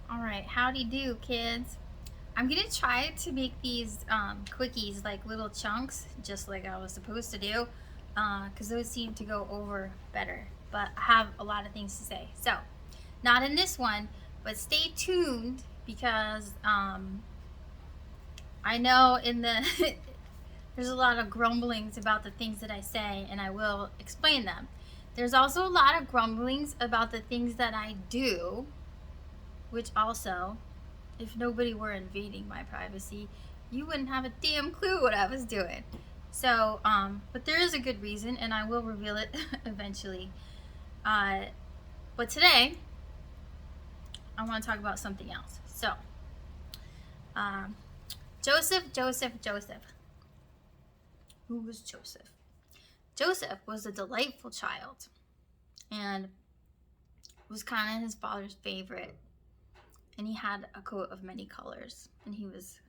All right, howdy do, kids. I'm gonna try to make these quickies like little chunks, just like I was supposed to do, because those seem to go over better. But I have a lot of things to say. So, not in this one, but stay tuned because I know in the there's a lot of grumblings about the things that I say, and I will explain them. There's also a lot of grumblings about the things that I do, which also, if nobody were invading my privacy, you wouldn't have a damn clue what I was doing. So, but there is a good reason, and I will reveal it eventually. But today, I want to talk about something else. So, um, Joseph. Who was Joseph? Joseph was a delightful child and was kind of his father's favorite. And he had a coat of many colors. And he was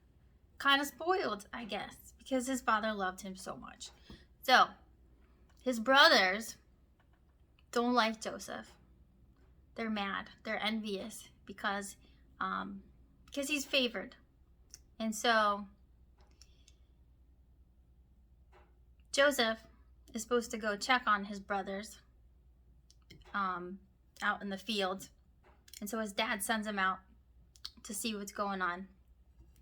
kind of spoiled, I guess, because his father loved him so much. So, his brothers don't like Joseph. They're mad. They're envious because he's favored. And so, Joseph is supposed to go check on his brothers out in the field. And so his dad sends him out to see what's going on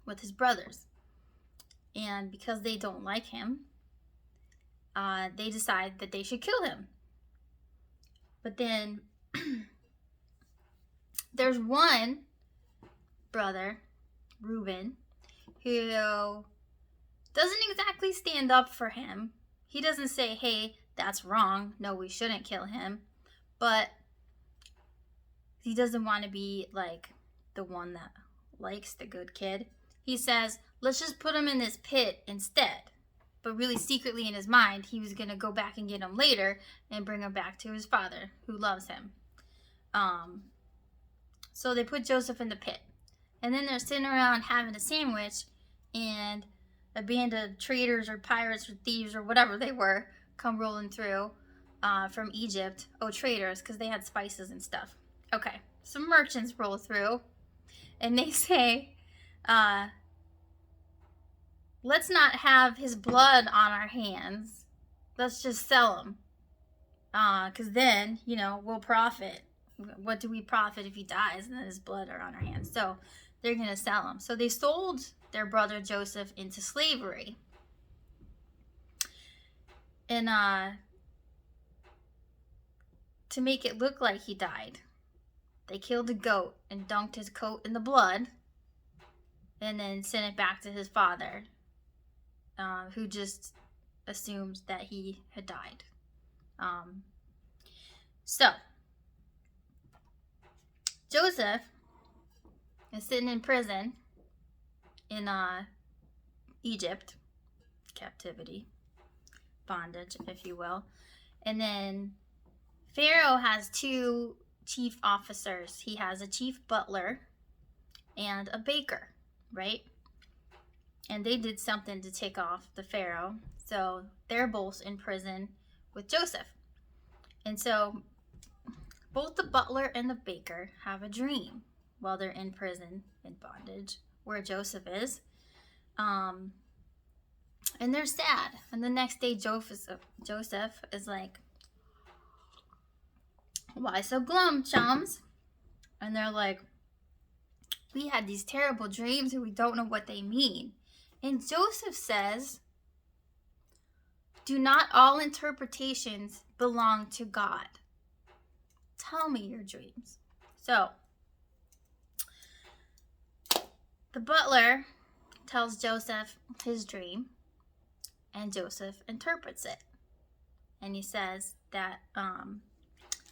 with his brothers. And because they don't like him, they decide that they should kill him. But then there's one brother, Reuben, who doesn't exactly stand up for him. He doesn't say, hey, that's wrong. No, we shouldn't kill him. But he doesn't want to be like the one that likes the good kid. He says, let's just put him in this pit instead. But really secretly in his mind, he was going to go back and get him later and bring him back to his father, who loves him. So they put Joseph in the pit. And then they're sitting around having a sandwich, and a band of traders or pirates or thieves or whatever they were come rolling through from Egypt. Oh, traders, because they had spices and stuff. Okay, some merchants roll through, and they say, let's not have his blood on our hands. Let's just sell him. Because then, we'll profit. What do we profit if he dies and then his blood are on our hands? So they're going to sell him. So they sold their brother Joseph into slavery. And to make it look like he died, they killed a goat and dunked his coat in the blood and then sent it back to his father, who just assumed that he had died. So, Joseph is sitting in prison in Egypt, captivity, bondage, if you will. And then Pharaoh has two chief officers. He has a chief butler and a baker, right? And they did something to tick off the Pharaoh. So they're both in prison with Joseph. And so both the butler and the baker have a dream while they're in prison, in bondage, where Joseph is. And they're sad. And the next day, Joseph is like, why so glum, chums? And they're like, we had these terrible dreams and we don't know what they mean. And Joseph says, do not all interpretations belong to God? Tell me your dreams. So, the butler tells Joseph his dream, and Joseph interprets it. And he says that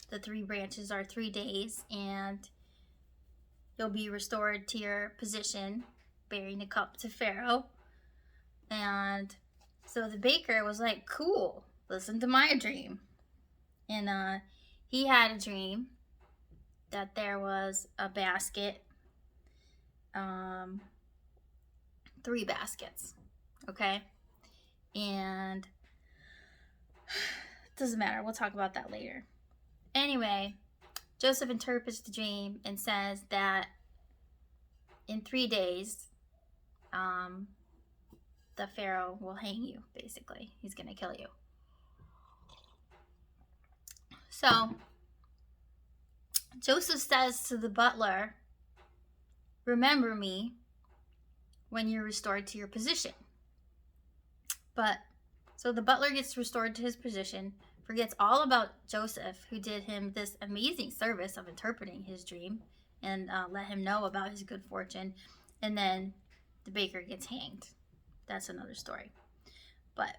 the 3 branches are 3 days, and you'll be restored to your position, bearing the cup to Pharaoh. And so the baker was like, cool, listen to my dream. And he had a dream that there was a basket, 3 baskets, okay? And it doesn't matter, we'll talk about that later. Anyway, Joseph interprets the dream and says that in 3 days, the Pharaoh will hang you, basically. He's going to kill you. So Joseph says to the butler, remember me when you're restored to your position. But so the butler gets restored to his position, forgets all about Joseph, who did him this amazing service of interpreting his dream and let him know about his good fortune. And then the baker gets hanged. That's another story. But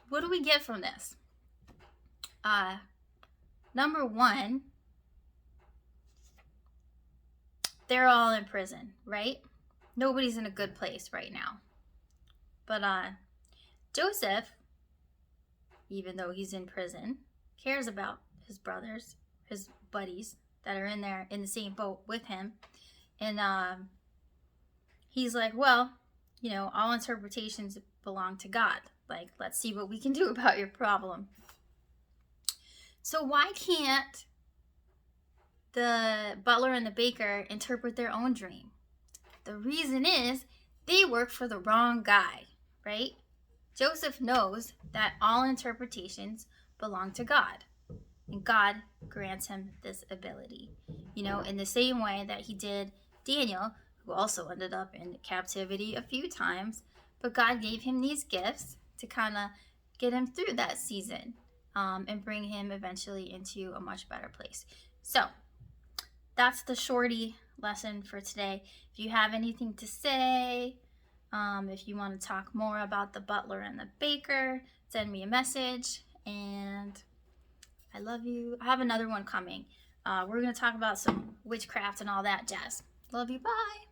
what do we get from this? Number one, they're all in prison, right? Nobody's in a good place right now. But Joseph, even though he's in prison, cares about his brothers, his buddies that are in there in the same boat with him. And he's like, well, you know, all interpretations belong to God. Like, let's see what we can do about your problem. So why can't the butler and the baker interpret their own dream? The reason is they work for the wrong guy, right? Joseph knows that all interpretations belong to God, and God grants him this ability, you know, in the same way that he did Daniel, who also ended up in captivity a few times, but God gave him these gifts to kind of get him through that season and bring him eventually into a much better place. So that's the shorty lesson for today. If you have anything to say, if you want to talk more about the butler and the baker, send me a message. And I love you. I have another one coming. We're going to talk about some witchcraft and all that jazz. Love you. Bye.